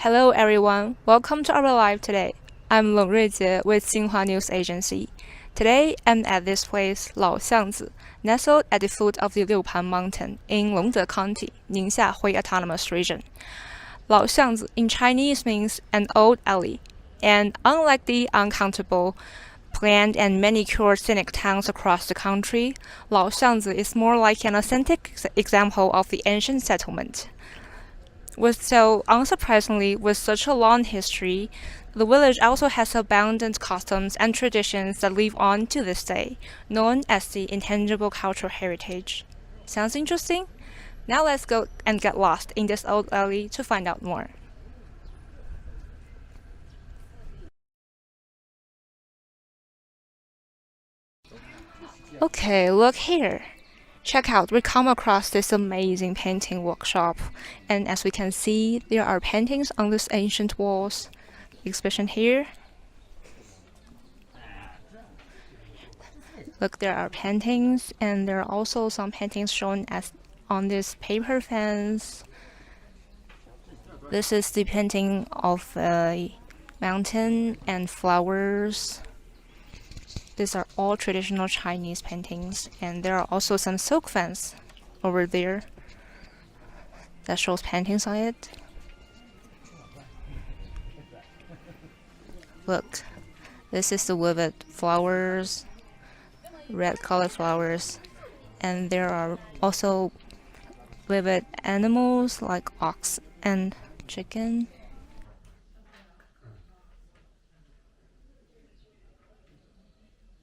Hello everyone, welcome to our live today. I'm Leng Ruijie with Xinhua News Agency. Today I'm at this place, Lao Sangsu, nestled at the foot of the Liupan Mountain in Longde County, Ningxia Hui Autonomous Region. Lao Sangsu in Chinese means an old alley, and unlike the uncountable planned and manicured scenic towns across the country, Lao Sangsu is more like an authentic example of the ancient settlement. Unsurprisingly, with such a long history, the village also has abundant customs and traditions that live on to this day, known as the intangible cultural heritage. Sounds interesting? Now let's go and get lost in this old alley to find out more. Okay, look here. Check out, we come across this amazing painting workshop, and as we can see, there are paintings on these ancient walls. Exhibition here. Look, there are paintings, and there are also some paintings shown as on this paper fence. This is the painting of a mountain and flowers. These are all traditional Chinese paintings, and there are also some silk fence over there that shows paintings on it. Look, this is the vivid flowers, red colored flowers, and there are also vivid animals like ox and chicken.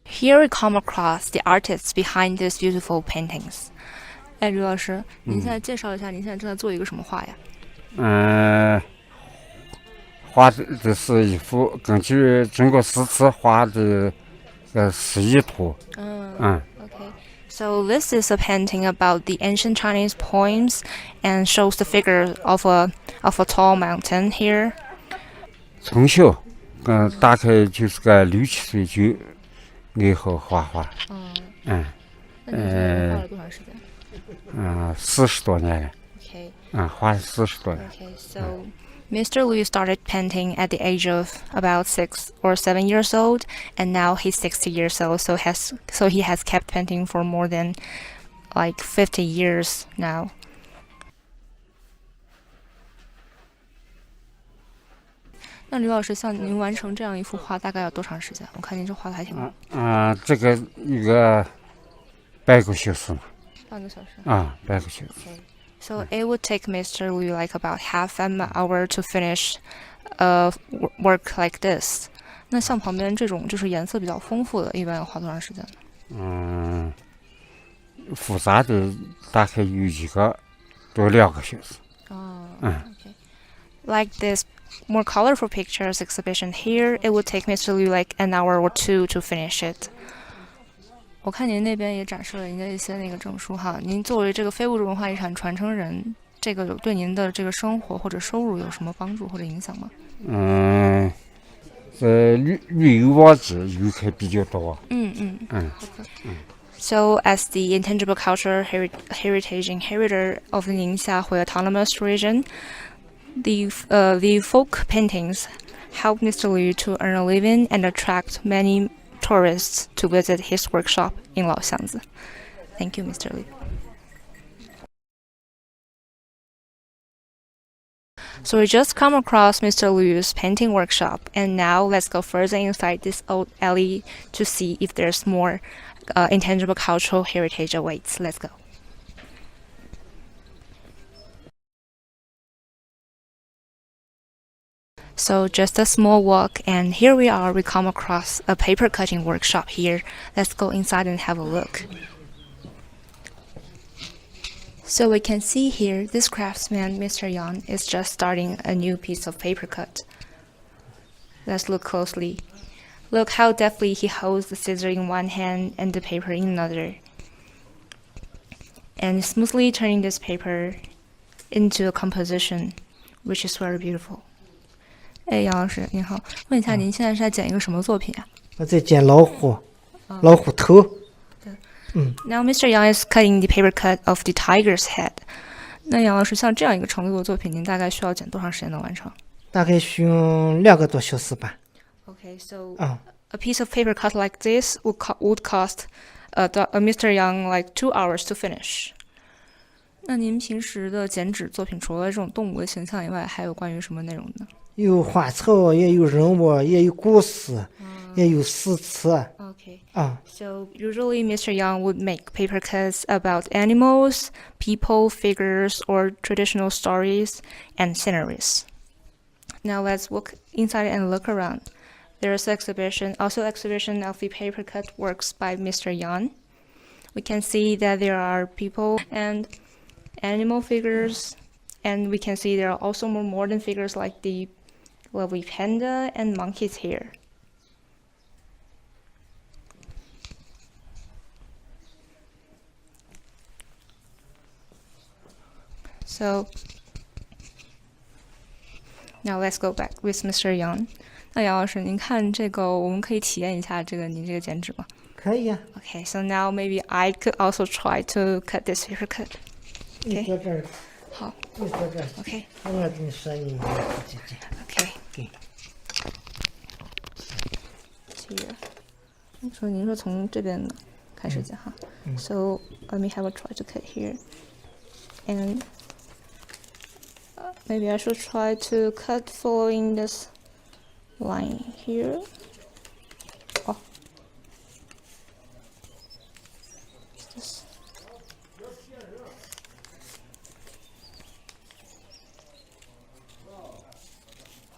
Here we come across the artists behind these beautiful paintings. 哎，吕老师，您现在介绍一下，您现在正在做一个什么画呀？画的是一幅根据中国诗词画的诗意图。Okay. So this is a painting about the ancient Chinese poems and shows the figure of a tall mountain here. 从小，大概就是个6、7岁就爱好画画。那你画了多长时间？40多年了。Okay. 画了40多年。Okay, so Mr. Liu started painting at the age of about 6 or 7 years old, and now he's 60 years old, so he has kept painting for more than like 50 years now. 那吕老师，像您完成这样一幅画，大概要多长时间？我看您这画的还挺慢。这个一个半个小时嘛。半个小时。半个小时。So it would take Mr. Liu like about half an hour to finish work like this. 那像旁边这种就是颜色比较丰富的，一般要花多长时间呢？复杂的大概有1个多2个小时。Okay. Like this more colorful pictures exhibition here, it would take Mr. Liu like an hour or 2 to finish it. 我看您那边也展示了您的一些那个证书哈。您作为这个非物质文化遗产传承人，这个有对您的这个生活或者收入有什么帮助或者影响吗？在旅游网址游客比较多。So, as the intangible cultural heritage inheritor of the Ningxia Hui Autonomous Region, the folk paintings help Mr. Liu to earn a living and attract many tourists to visit his workshop in Lao Sangsu. Thank you, Mr. Liu. So we just come across Mr. Liu's painting workshop, and now let's go further inside this old alley to see if there's more intangible cultural heritage awaits. Let's go. So just a small walk, and here we are. We come across a paper cutting workshop here. Let's go inside and have a look. So we can see here, this craftsman, Mr. Yang, is just starting a new piece of paper cut. Let's look closely. Look how deftly he holds the scissor in one hand and the paper in another, and smoothly turning this paper into a composition, which is very beautiful. 哎，杨老师您好，问一下您现在是在剪一个什么作品啊？我在剪老虎，老虎头。Now Mr. Yang is cutting the paper cut of the tiger's head. 那杨老师，像这样一个程度的作品，您大概需要剪多长时间能完成？大概需用2个多小时吧。 Okay, so 啊， a piece of paper cut like this would cost Mr. Yang like 2 hours to finish. 那您平时的剪纸作品除了这种动物的形象以外，还有关于什么内容呢？有花草，也有人物，也有故事，也有诗词。 Okay. 啊， So usually Mr. Yang would make paper cuts about animals, people, figures, or traditional stories and sceneries. Now let's walk inside and look around. There's exhibition of the paper cut works by Mr. Yang. We can see that there are people and animal figures, and we can see there are also more modern figures like the lovely panda and monkeys here. So now let's go back with Mr. Yang. 那杨老师，您看这个，我们可以体验一下您这个剪纸吗？可以啊。 Okay, so now maybe I could also try to cut this paper cut. 你坐这儿，好你坐这儿。 ，Okay, 我给你说一下，这 okay. 给。您说从这边开始剪哈。So let me have a try to cut here, and maybe I should try to cut following this line here. Oh. What's this?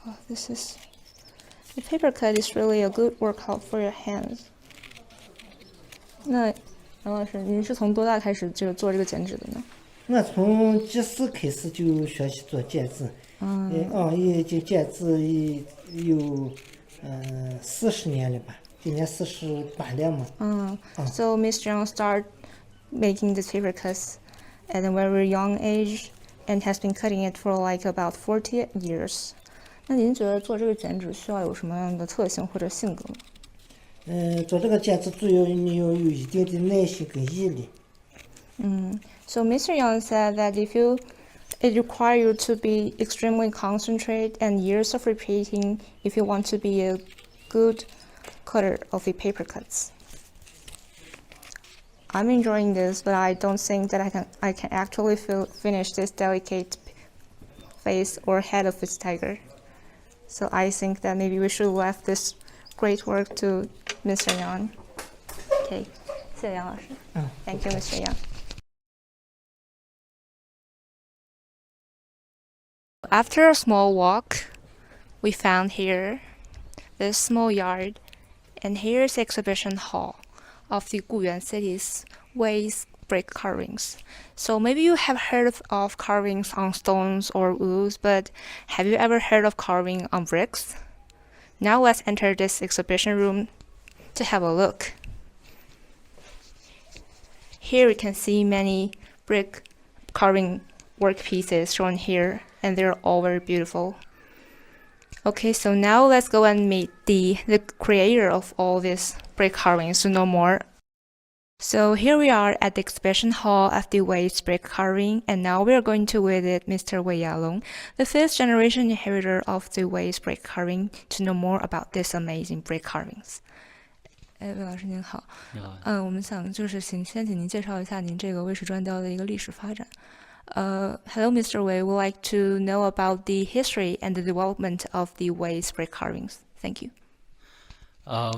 Oh, this is... The paper cut is really a good workout for your hands. 那杨老师，您是从多大开始做这个剪纸的呢？我从几岁开始就学习做剪纸，也就剪纸也有40年了吧，今年48了嘛。So Mr. Yang started making the paper cuts at a very young age and has been cutting it for like about 40 years. 那您觉得做这个剪纸需要有什么样的特性或者性格呢？做这个剪纸主要你要有一定的耐心跟毅力。So Mr. Yang said that it requires you to be extremely concentrated and years of repeating if you want to be a good cutter of the paper cuts. I'm enjoying this, but I don't think that I can actually finish this delicate face or head of this tiger. So I think that maybe we should leave this great work to Mr. Yang. Okay, 谢谢杨老师。Thank you, Mr. Yang. After a small walk, we found here this small yard, and here's the exhibition hall of the Guyuan city's waste brick carvings. So maybe you have heard of carvings on stones or woods, but have you ever heard of carving on bricks? Now let's enter this exhibition room to have a look. Here we can see many brick carving work pieces shown here, and they're all very beautiful. Okay, so now let's go and meet the creator of all these brick carvings to know more. So here we are at the exhibition hall of the Wei's brick carving, and now we are going to visit Mr. Wei Yalong, the fifth generation inheritor of the Wei's brick carving, to know more about these amazing brick carvings. 魏老师您好。你好。我们想就是先请您介绍一下您这个魏石砖雕的一个历史发展。Hello, Mr. Wei. We'd like to know about the history and the development of the Wei's brick carvings. Thank you.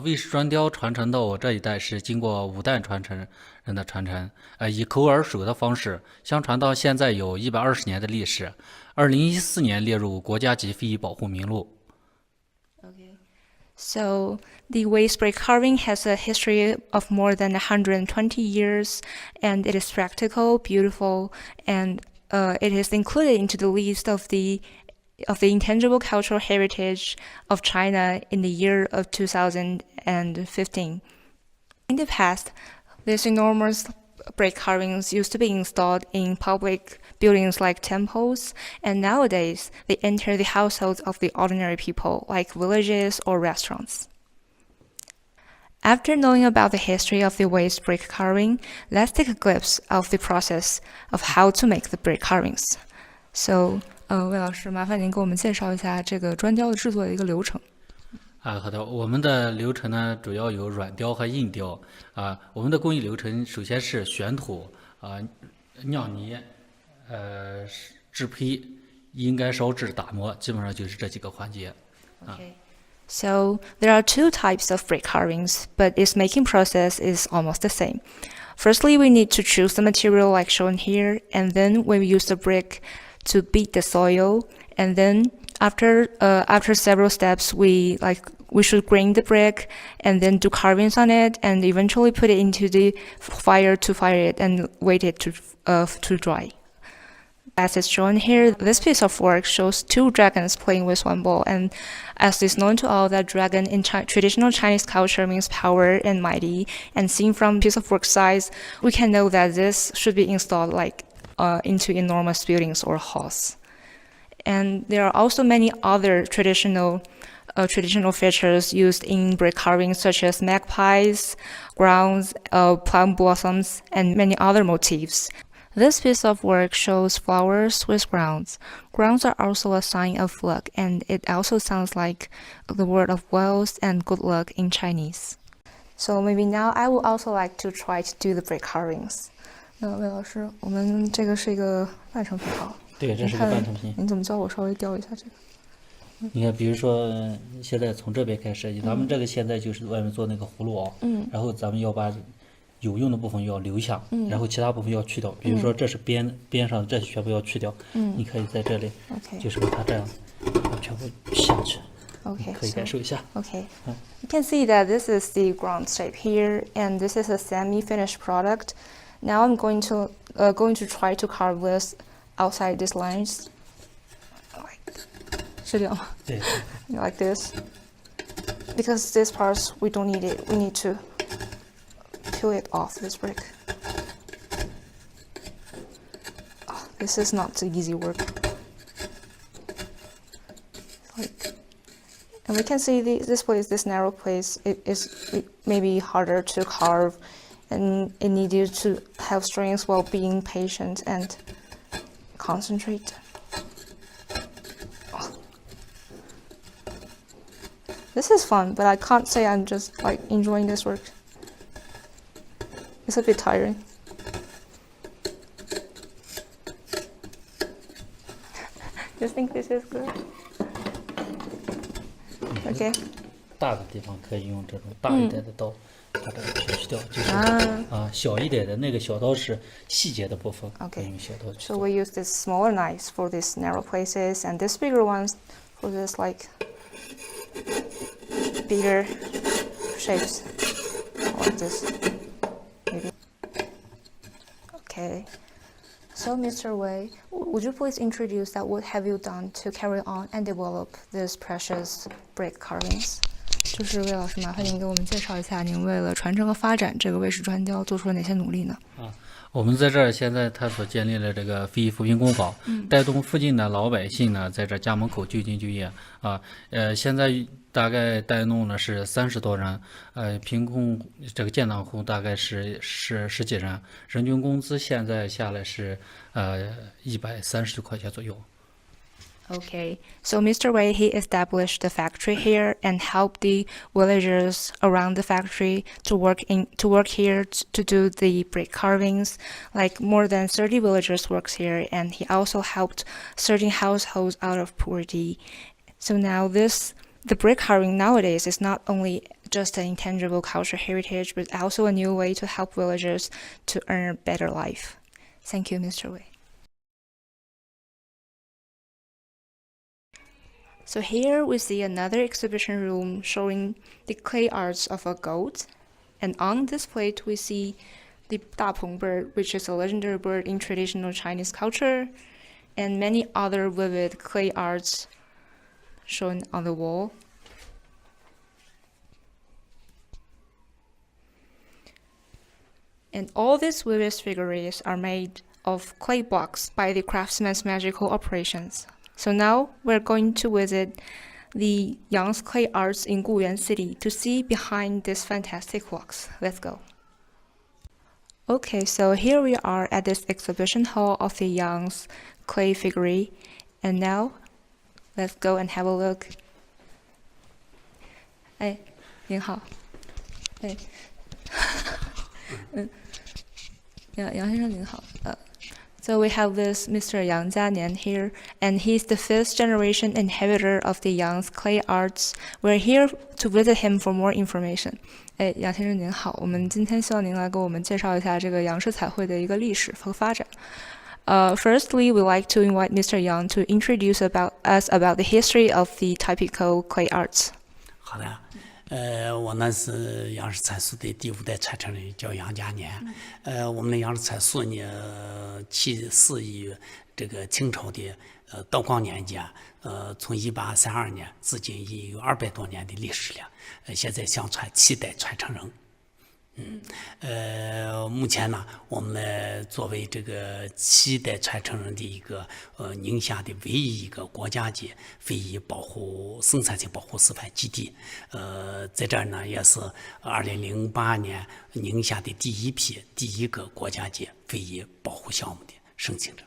魏石砖雕传承到我这一代是经过5代传承人的传承，以口耳手的方式，相传到现在有120年的历史。2014年列入国家级非遗保护名录。Okay. So the Wei's brick carving has a history of more than 120 years, and it is practical, beautiful, and it is included into the list of the intangible cultural heritage of China in the year of 2015. In the past, these enormous brick carvings used to be installed in public buildings like temples, and nowadays they enter the households of the ordinary people like villages or restaurants. After knowing about the history of the Wei's brick carving, let's take a glimpse of the process of how to make the brick carvings. So, 魏老师，麻烦您给我们介绍一下这个砖雕的制作的一个流程。好的，我们的流程呢主要有软雕和硬雕。我们的工艺流程首先是选土酿泥，制坯，阴干烧制打磨，基本上就是这几个环节。Okay. So there are two types of brick carvings, but its making process is almost the same. Firstly, we need to choose the material like shown here, and then we use the brick to beat the soil, and then after several steps, we should grind the brick and then do carvings on it, and eventually put it into the fire to fire it and wait it to dry. As is shown here, this piece of work shows two dragons playing with one ball, and as is known to all that dragon in traditional Chinese culture means power and mighty, and seen from piece of work size, we can know that this should be installed into enormous buildings or halls. And there are also many other traditional features used in brick carving, such as magpies, grounds, plum blossoms, and many other motifs. This piece of work shows flowers with grounds. Grounds are also a sign of luck, and it also sounds like the word of wealth and good luck in Chinese. So maybe now I would also like to try to do the brick carvings. 魏老师，我们这个是一个半成品哈。对，这是个半成品。您怎么教我稍微雕一下这个？你看，比如说现在从这边开始，咱们这个现在就是外面做那个葫芦啊，然后咱们要把有用的部分要留下，然后其他部分要去掉。比如说这是边上这全部要去掉，你可以在这里，就是把它这样全部下去。Okay, 可以感受一下。Okay, you can see that this is the ground shape here, and this is a semi-finished product. Now I'm going to try to carve this outside these lines. 是这样吗？对。Like this. Because these parts we don't need it. We need to peel it off this brick. Oh, this is not the easy work. And we can see this narrow place, it may be harder to carve, and it needs you to have strength while being patient and concentrate. Oh. This is fun, but I can't say I'm just enjoying this work. It's a bit tiring. Do you think this is good? Okay. 大的地方可以用这种大一点的刀，把这个去掉，就是小一点的那个小刀是细节的部分，可以用小刀去。So we use these smaller knives for these narrow places, and these bigger ones for this bigger shapes, like this, maybe. Okay. So, Mr. Wei, would you please introduce what have you done to carry on and develop these precious brick carvings? 就是魏老师，麻烦您给我们介绍一下，您为了传承和发展这个魏氏砖雕做出了哪些努力呢？我们在这儿现在探索建立了这个非遗扶贫工坊，带动附近的老百姓呢，在这家门口就近就业现在大概带动了是30多人，贫困这个建档户大概是十几人，人均工资现在下来是130块钱左右。Okay, so Mr. Wei, he established the factory here and helped the villagers around the factory to work here to do the brick carvings. Like more than 30 villagers works here, and he also helped certain households out of poverty. So now the brick carving nowadays is not only just an intangible cultural heritage, but also a new way to help villagers to earn a better life. Thank you, Mr. Wei. So here we see another exhibition room showing the clay arts of a goat. And on this plate we see the dapeng bird, which is a legendary bird in traditional Chinese culture, and many other vivid clay arts shown on the wall. And all these various figurines are made of clay blocks by the craftsman's magical operations. So now we're going to visit the Yang's clay arts in Guyuan City to see behind these fantastic blocks. Let's go. Okay, so here we are at this exhibition hall of the Yang's clay figurine. And now, let's go and have a look. 哎，您好。哎，杨先生您好。So we have this Mr. Yang Jianian here, and he's the fifth generation inhabitor of the Yang's clay arts. We're here to visit him for more information. 哎，杨先生您好，我们今天希望您来给我们介绍一下这个杨氏彩绘的一个历史和发展。Firstly, we'd like to invite Mr. Yang to introduce us about the history of the typical clay arts. 好的，我呢是杨氏彩塑的第5代传承人，叫杨家年。我们的杨氏彩塑呢，起始于这个清朝的道光年间，从1832年至今已有200多年的历史了。现在相传7代传承人。目前呢，我们呢作为这个7代传承人的一个宁夏的唯一一个国家级非遗生产性保护示范基地。在这儿呢，也是2008年宁夏的第一个国家级非遗保护项目的申请者。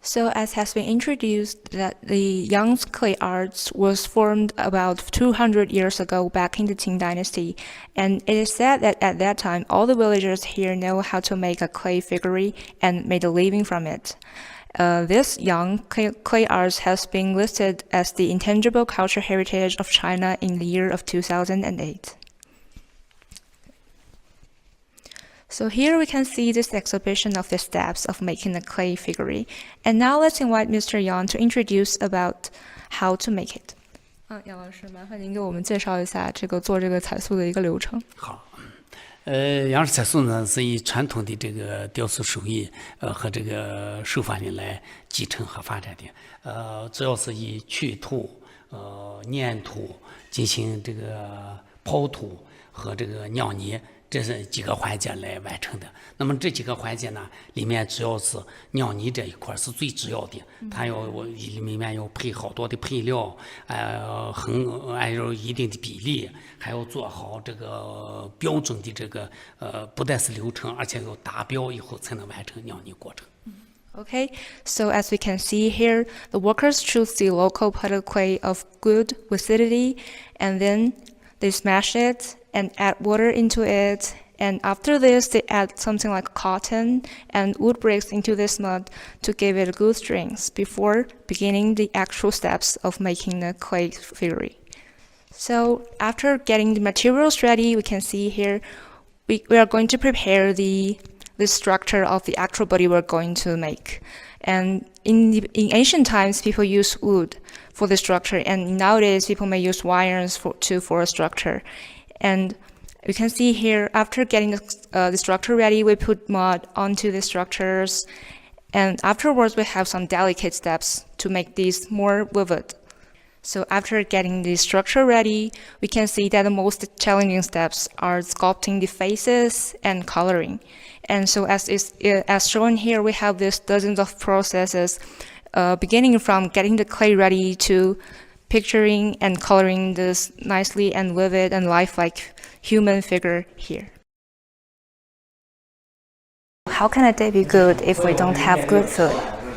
So, as has been introduced, that the Yang's clay arts was formed about 200 years ago back in the Qing dynasty, and it is said that at that time all the villagers here know how to make a clay figurine and made a living from it. This Yang clay arts has been listed as the intangible cultural heritage of China in the year of 2008. So here we can see this exhibition of the steps of making a clay figurine. And now let's invite Mr. Yang to introduce about how to make it. 杨老师，麻烦您给我们介绍一下做这个彩塑的一个流程。好，杨氏彩塑呢是以传统的这个雕塑手艺和这个手法来继承和发展的。主要是以去土、粘土进行这个刨土和这个酿泥。这是几个环节来完成的。那么这几个环节呢，里面主要是酿泥这一块是最主要的，它里面要配好多的配料，按照一定的比例，还要做好这个标准的这个不但是流程，而且要达标以后才能完成酿泥过程。Okay, so as we can see here, the workers choose the local potted clay of good viscidity, and then they smash it and add water into it, and after this they add something like cotton and wood bricks into this mud to give it good strength before beginning the actual steps of making the clay figurine. So after getting the materials ready, we can see here we are going to prepare the structure of the actual body we're going to make. And in ancient times, people used wood for the structure, and nowadays people may use wires for a structure. And you can see here, after getting the structure ready, we put mud onto the structures, and afterwards we have some delicate steps to make these more vivid. So after getting the structure ready, we can see that the most challenging steps are sculpting the faces and coloring. And so as shown here, we have these dozens of processes, beginning from getting the clay ready to picturing and coloring this nicely and vivid and lifelike human figure here. How can a day be good if we don't have good food?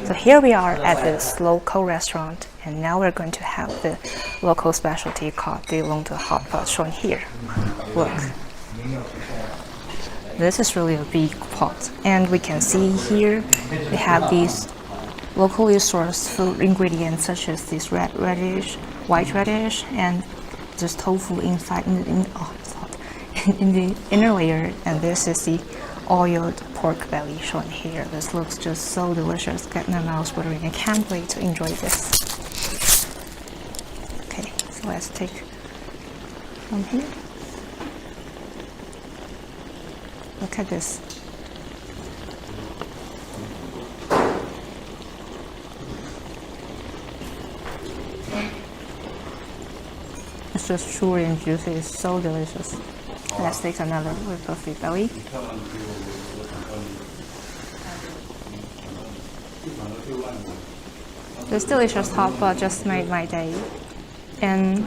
So here we are at this local restaurant, and now we're going to have the local specialty called the Longde hot pot shown here. Look. This is really a big pot, and we can see here we have these locally sourced food ingredients such as this red radish, white radish, and this tofu inside in the inner layer, and this is the oiled pork belly shown here. This looks just so delicious. Get my mouth watering. I can't wait to enjoy this. Okay, so let's take from here. Look at this. It's just chewy and juicy. It's so delicious. Let's take another whip of the belly. This delicious hot pot just made my day. And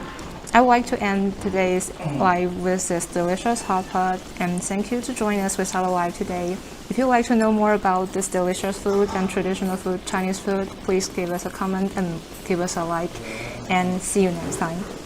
I would like to end today's live with this delicious hot pot, and thank you to join us with our live today. If you'd like to know more about this delicious food and traditional food, Chinese food, please give us a comment and give us a like. And see you next time.